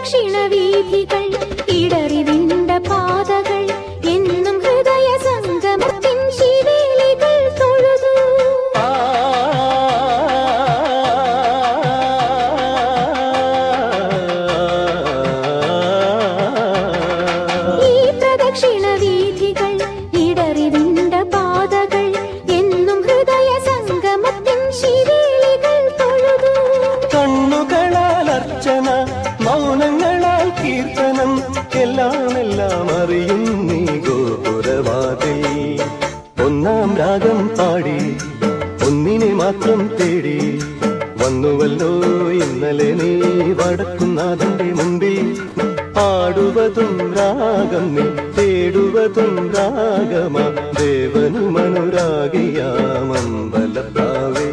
പ്രദക്ഷിണവീഥികൾ ഇടറിവിണ്ട പാതകൾ എന്നും ഹൃദയ സംഗമത്തിൻ ശിവേലികൾ തൊഴുതു. ഈ പ്രദക്ഷിണവീഥികൾ ഇടറിവിണ്ട പാതകൾ എന്നും ഹൃദയ സംഗമത്തിൻ ശിവേലികൾ തൊഴുതു. കണ്ണുകളാൽ അർച്ചന, മൗനങ്ങളാൽ കീർത്തനം, എല്ലാം അറിയും നീ ഗോപുരവാതിൽ. ഒന്നാം രാഗം പാടി ഒന്നിനെ മാത്രം തേടി വന്നുവല്ലോ ഇന്നലെ നീ വടക്കുന്നാഥന്റെ മുമ്പിൽ. പാടുവതും രാഗം നീ, തേടുവതും രാഗമാ ദേവനുമനുരാഗിയാമമ്പലപ്രാവേ.